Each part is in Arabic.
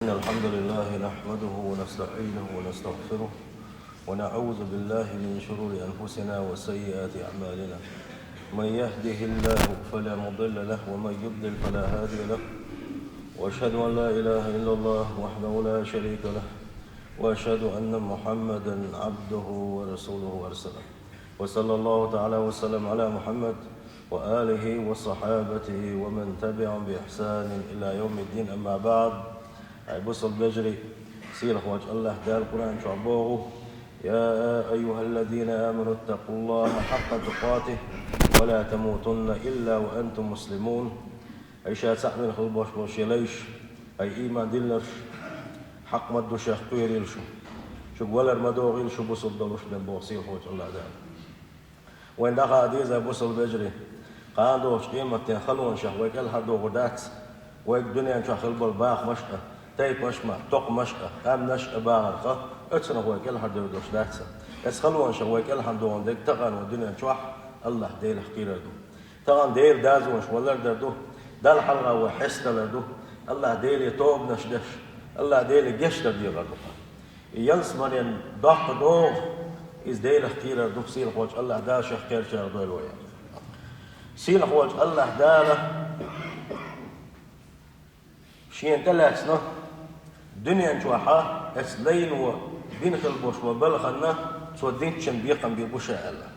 إن الحمد لله نحمده ونستعينه ونستغفره ونعوذ بالله من شرور أنفسنا وسيئات أعمالنا. من يهده الله فلا مضل له ومن يضلل فلا هادي له، وأشهد أن لا إله إلا الله وحده لا شريك له، وأشهد أن محمدا عبده ورسوله وأرسله. وصلى الله تعالى وسلم على محمد وآله وصحابته ومن تبعهم بإحسان إلى يوم الدين. أما بعد، بصل بجري سيرة وجه الله دار القرآن شعبوه: يا أيها الذين آمنوا اتقوا الله حق تقاته ولا تموتن إلا وأنتم مسلمون. أي شاء سحمل خلبوش بوشيليش أي إيمان دلش حق مدو شيخ قيريل شو ولر مدوغيل شو بصل دلوش من بوصير وجه الله دار. وين دخل عديزة بصل بجري قاندوش قيمة تنخلون شهوك الهدو غدات ويك دنيا شو خلب الباخ مشقة تايب مشمع توق مشقة أم نشقة باغرقة اتسنا هوك الهدو دوش داتسا اسخلون شهوك الهدو عندك تغان ودنيا شوح الله ديل حقيرة دو تغان ديل دازوش ولر دردو دال حلقة وحس دردو الله ديل يتوب نشدش الله ديل يشتر دي غردوها ينس مريم ضحك دوغ إز ديل حقيرة دو سيل خوش الله دا شيخ كير شهر دويل ويا سيل خوش الله داله شين تلاتنا دنيا نشوحا اسلين وبين خلبوش وبلغنا سو دينتشن بيقم بيبوشا الله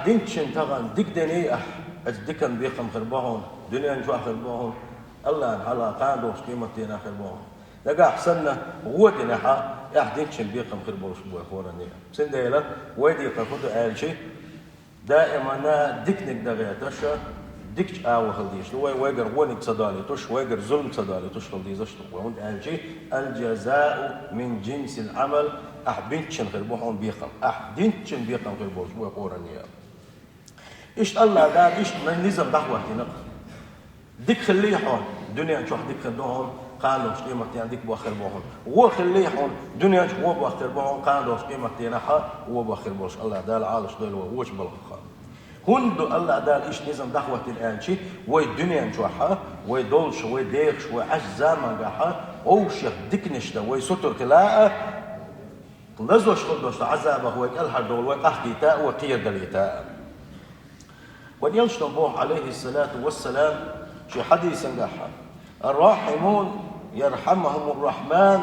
دينتشن تغان ديك دني ديكن بيقم خربوهون دنيا نشوح خربوهون الله على قاندوش قيمتنا خربوهون لقى حسنا غوتنا دينتشن بيقم خربوش بوي خورانيا سنديلا ويدي قفوتو آل شي دائما ديكنك دغيتشا ديكش خلديش ويقر ونك صدالي توش ويقر ظلم صدالي توش خلديش وهون آل الجزاء من جنس العمل بنتشن خربوحون بيقم دينتشن بيقم خربوش بوي خورانيا إيش الله قال إيش من نظام دعوة هنا ديك خليحون دنيا شو ديك خدوهم قالوا مش قيمة يعني ديك بوخر بوهم وخليحون دنيا شو بوخر بوهم قالوا مش قيمة يعني بوخر بوش الله دال عالش دول ووش بالخا هندو الله دال إيش نظام دعوة الآن شيء وي الدنيا شو وي دولش وي ديخش وي عش زمان جاها أوش ديك نشتا وي ستر كلاء لزوش خدوش عذابه هو الحر دول وي أحكي تاء وقير دليتاء. ونيلش نبوه عليه الصلاة والسلام في حديث نجاحا: الراحمون يرحمهم الرحمن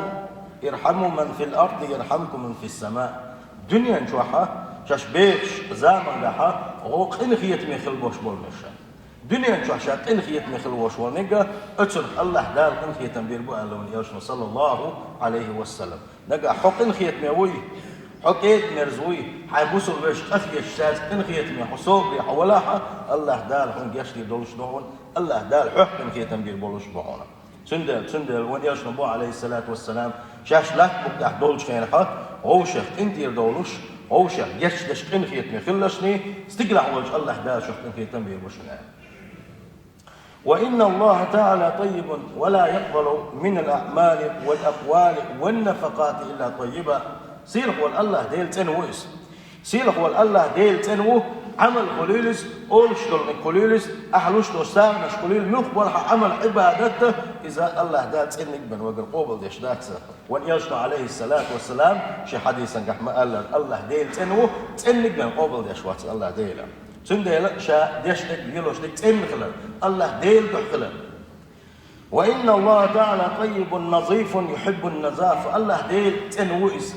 يرحموا من في الأرض يرحمكم من في السماء. دنيا نشوحا شاش بيش زامن جاحا غوق إنخيت ميخل بوش بول مشا دنيا نشوحا إنخيت ميخل بوش بول نجا أتشرح الله دال إنخيت بير بو أهلا ونيلش صلى الله عليه وسلم نجا حق إنخيت ميوي حكيت مرزوي حيبوسوا بيش قفي الشاز إنخيت مي حصوب حولاها الله دال هون جاشتي دولش دون الله دال حق إنخيت بير بولش بهونا سندل وين يشنبو عليه الصلاة والسلام شاش لا بقى دولش خيرها هو شيخ انتير دولش هو شيخ يشدش إنخيت مي خلشني استقلع وجه الله دال شيخ إنخيت بير بوشنا. وإن الله تعالى طيب ولا يقبل من الأعمال والأقوال والنفقات إلا طيبة. سيلق والله ديل تنويس سيلق والله ديل تنو عمل قليلس أولشتل من قليلس أحلوشتل ساغنش قليل مقبل عمل عبادته إذا الله دات تنك بن وقر قوبل ديش داتسا. وان يشتل عليه الصلاة والسلام شي حديثا قحما قال الله ديل تنو تنك بن قوبل ديش واتس الله ديلا سنديلا شا ديش ديك يلوش ديك تنخلل الله ديل دحخلل. وإن الله تعالى طيب نظيف يحب النظافة. الله ديل تنويس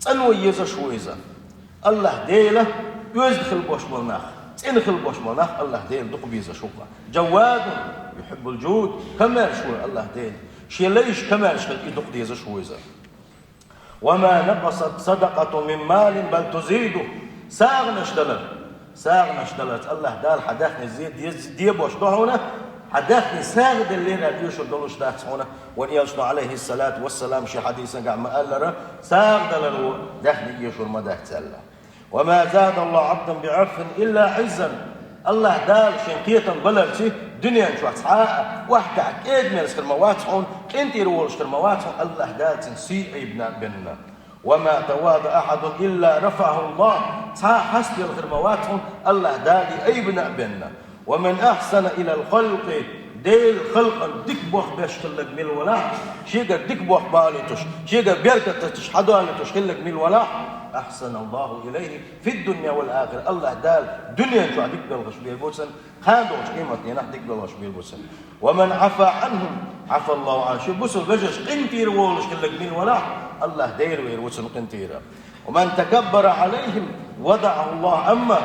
تنوي يزا شويزا الله ديله يزدخل بوش ملناخ تنخل بوش ملناخ الله ديل دق بيزا شوقا. جواد يحب الجود كمال شوي الله ديل شي ليش كمال شغل يدق ديزا شويزا. وما نقصت صدقة من مال بل تزيده. ساغنا اشتلت الله دال حداخني زيد دي بوش دهونا حداخني ساغد الليلة بيوشو دولوش داخس هنا. ونيلشنا عليه الصلاة والسلام شي حديثا قاع ما قال له ساغد للو داخني يشو المداخ تسأله. وما زاد الله عبدا بعرف إلا عزا. الله دال شنقيتا بلرتي دنيا نشوح سحاء واحدة عكيد من السكرمواتهم انتي رولش كرمواتهم الله دال تنسيء ابن بنا. وما تواضع أحد إلا رفعه الله حسب الخرمواتهم الله دال أي بنا بنا. ومن أحسن إلى الخلق ديل خلقا ديك بوخ باش خلق ميل ولا شيغا ديك بوخ باليتوش شيغا بيركتش حدالتوش خلق ميل ولا أحسن الله إليه في الدنيا والآخرة. الله دال دنيا شو عديك بلغش بيلبوسن خاندوش قيمتني نحديك بلغش بيلبوسن. ومن عفا عنهم عفا الله عنه. شو بوسل بجش قنتير وولش خلق ميل ولا الله دير ويروسن قنتيرا. ومن تكبر عليهم وضعه الله أما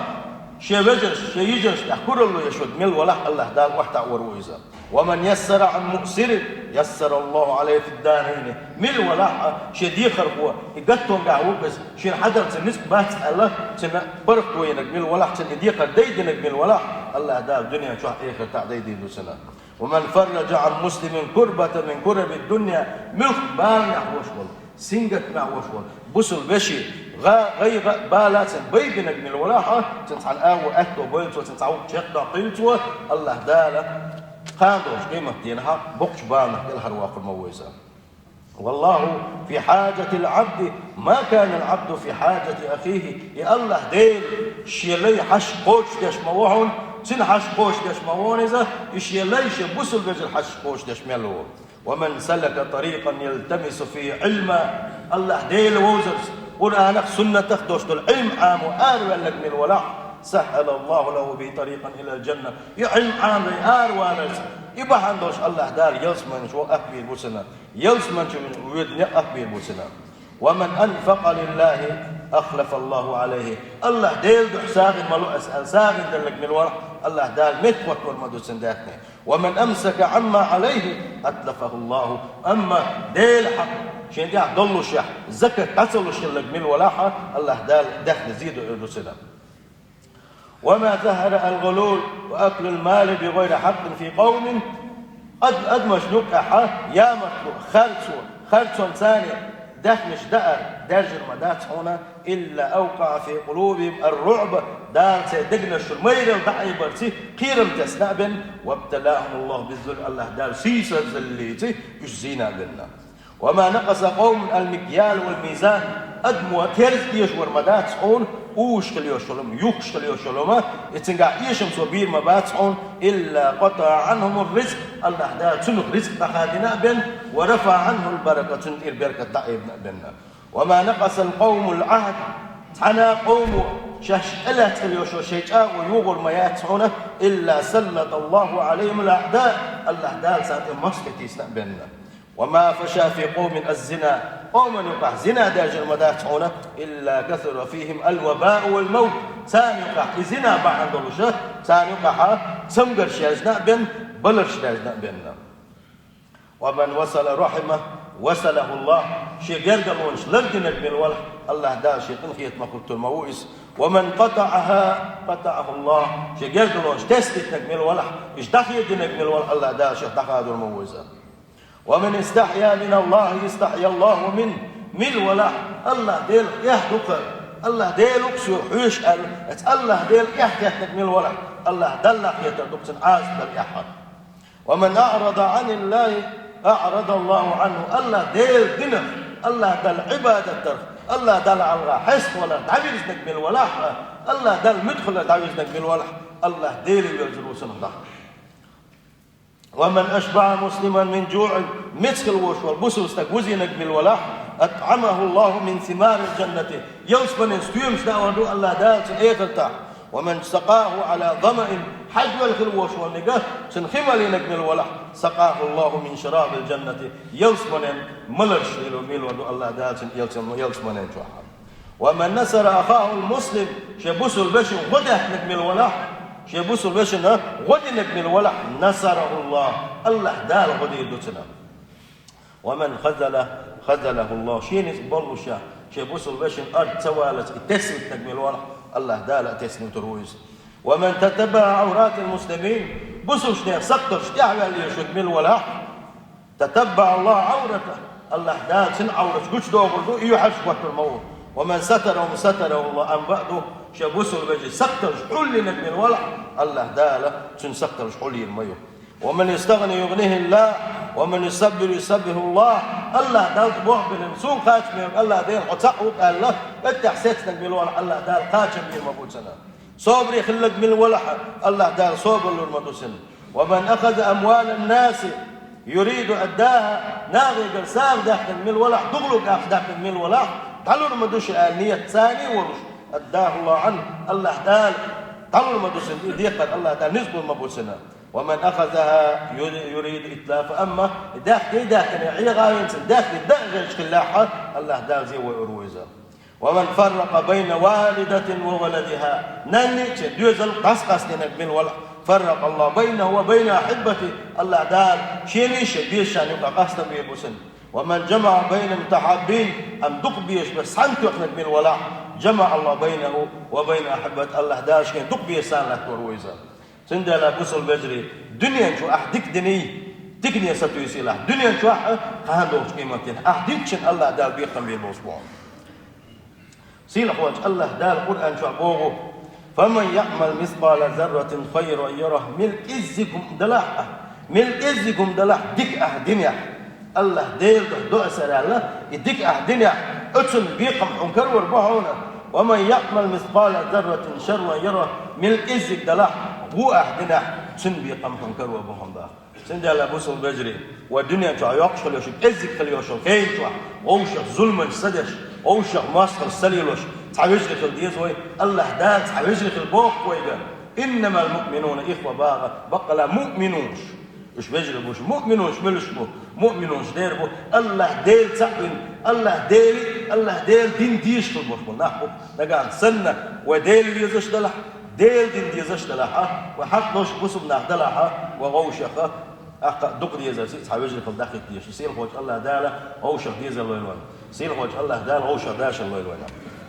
شيء بجرش شيء يجرش يحكر الله يشود ميل ولا الله دال وحتا ورويزا. ومن يسر عن مؤسر يسر الله عليه في الدارين ميل ولا شيء ديخر هو يقطون قاعو بس شيء حضر تنسك بات الله تنا برق وينك ميل ولا تنا ديخر ديدنك ميل ولا الله دال دنيا شو آخر تعديدي دوسنا. ومن فرج عن مسلم كربة من كرب الدنيا ملك بالنا وشول سنجت مع وشول بوسل بشي غير بالات بيبنك من الولاحة تنتعل آو أكتو بيلتو تنتعو تشقى قيلتو الله دالة خاندوش قيمة دينها بقش بالنا إلها رواق المويزة. والله في حاجة العبد ما كان العبد في حاجة أخيه. يا الله ديل شيلي حش قوش ديش موهون سن حش قوش ديش موهون إذا يشيليش بوسل بجل حش قوش ديش ميلو. ومن سلك طريقا يلتمس فيه علما الله ديل ووزرس قرآن سنة تخدوش العلم عام وآر لك من الولاء سهل الله له به طريقا إلى الجنة. يعلم عام آر والرس يبقى عندوش الله دار يلسمن شو أكبر بوسنا يلسمن شو من ويدني أكبر بوسنا. ومن أنفق لله أخلف الله عليه. الله ديل دح ساغن ملو أسأل ساغن دلك من الورق الله دال متوت والمدو سنداتني. ومن أمسك عما عليه أتلفه الله. أما ديل حق شين دي عدلو شح زكاة أصلو شلك من الولاحة الله دال دخل زيدو إرسنا. وما ظهر الغلول وأكل المال بغير حق في قوم قد مشنوك أحا يا مخلوق خلصون ثانية دخلش دقر درج المدات هنا إلا أوقع في قلوبهم الرعب دار سيدقنا الشرمير الدعي برسي قيرم تسنابن وابتلاهم الله بالذل الله دار سيسا زليتي يجزينا لنا. وما نقص قوم المكيال والميزان أدموا تيرز يشور مدات هون وشكل يشلم يخشكل يشلم يتنقع يشم صبير مبات هون إلا قطع عنهم الرزق الله دار سنق رزق تخادنا بن ورفع عنه البركة تنتير بركة دعيبنا بنا. وما نقص القوم العهد تنا قوم شاشلة اليوشو شيء ويوغل ما ياتعونه إلا سلط الله عليهم الأعداء الله دار سات مسكتي بنا. وما فشى في قوم الزنا قوم يقع زنا داجر مداتعونه إلا كثر فيهم الوباء والموت. سان يقع زنا بعد الله سان يقع سمقر شاجنا بن بلش شاجنا بنا. ومن وصل رحمه وصله الله شيء يرجمونش لرجنك من الولح الله دا شيء قنخية ما قلت الموئس. ومن قطعها قطعه الله شيء يرجمونش تستك من الولح إيش دخيتك من الولح الله دا شيء دخادر الموئسة. ومن استحيا من الله يستحيا الله منه من الولح الله ديل يهدق الله ديل اكسر حيش الله ديل يحتك من الولح الله دلق يتدقسن عاز دل يحد. ومن أعرض عن الله أعرض الله عنه الله ديل دينه الله دل عبادة ترخ الله دل على حس ولا تعبيرزنك من الولح الله دل مدخل تعبيرزنك من الولح الله ديل يلزلو سنه. ومن أشبع مسلما من جوع مسك الوش والبسوس تكوزينك من الولح أطعمه الله من ثمار الجنة يوسفن استيومش داودو الله دالت إيقلتا. ومن سقاه على ظمأ حجو الخلوش والنقاه سنخملينك من الولح سقاه الله من شراب الجنة يوسفن ملرش إلو ميلودو الله دالت يوسفن جوحا. ومن نصر أخاه المسلم شبسو البشر غدهنك من الولح شبوس البشر غدنك من الولح نصره الله الله دال غدي دوتنا. ومن خذله الله شين يقبل شا شبوس البشر أرض توالت تسنتك من الولح الله دال تسنت ترويز. ومن تتبع عورات المسلمين بسوش ده سقطر شتعمل يشد من الولح تتبع الله عورته الله دال سن عورت قش دوغل يحش وقت الموت. ومن ستره الله أن بعده شبوسه البجي سقطر حلنا من الولع الله داله شن سقطر حلي الميو. ومن يستغني يغنيه الله ومن يصبر يسبه الله الله دال بوح بالمسوق خاتم الله ديل حتقوق الله انت حسيتك من الولع الله دال خاتم من المبوت سنة صبري خلق من الولع الله دال صبر للمدوسن. ومن أخذ أموال الناس يريد أداها ناغي قرساغ داخل من الولح تغلق داخل من الولح تعالوا ما دوش النية ثاني ورش أداه الله عنه الله دال تعالوا ما دوش ديقت الله دال نسبه المبوسنا ومن أخذها يريد إتلاف أما داخل عي غاين داخل داخل كلاحة الله دال زي ويرويزا ومن فرق بين والدة وولدها ننيت دوزل قصقص من الولح فرق الله بينه وبين أحبته الله دال شينيش بيشان يبقى قصدا بيبوسن ومن جمع بين متحابين أم دق بيش بس حنت يخنق من ولا جمع الله بينه وبين أحبة الله دال شكين دق بيسان لك ورويزا سندلا بوصل بجري دنيا شو أحدك دني تكني ستويسي له دنيا شو هندوش قيمتين أحدك شن الله دال بيقم بيبوسبون سيل أخوات الله دال القرآن شو أبوه فمن يعمل مثقال ذرة خيرا يره ملك إزكم دلح ملك إزكم دلح ديك أهدنيا الله ديل دو أسر الله يديك أهدنيا أتسن بيقم حنكر وربحونا ومن يعمل مثقال ذرة شرا يره ملك إزك دلح هو أهدنيا سن بيقم حنكر وربحونا سن دل بوصل بجري والدنيا تاع يقشل يشك إزك خلي يشك كين تاع أوشك ظلم سدش أوشك ماسخر سليلوش تعويجلك الديزوي الله دال تعويجلك البوق ويقال إنما المؤمنون إخوة باغة بقلا مؤمنوش إيش بيجري بوش مؤمنوش ملش بو مؤمنوش دير بو الله ديل تعين الله ديل دين ديش في المشبو نحبو نقعد سنة وديل يزش دلح ديل دين ديزش دلحة وحق نوش بوسب نعدلحة وغوشخة دق ديزل سيس حويجلك الداخل ديش سيل خوش الله دالة غوشخ ديزل ويلوان سيل خوش الله دال غوشخ داش الله يلوان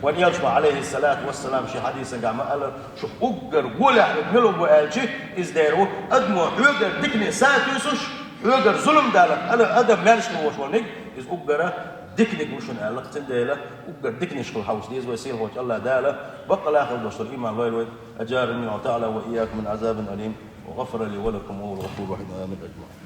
ونيجمع عليه الصلاة والسلام شي حديث قام قال شوف أجر قولع بملو بقالشي إزدارو أدمو حجر دكني ساتوسش حجر ظلم دالك أنا أدم مالش نوشونك إز أجر دكني وشون قال تنداله أجر دكني شكل حوس ديز ويصير هو الله داله بقى الآخر دوش الإيمان الله أجار من تعالى وإياك من عذاب أليم وغفر لي ولكم وهو الغفور الرحيم آمين أجمعين.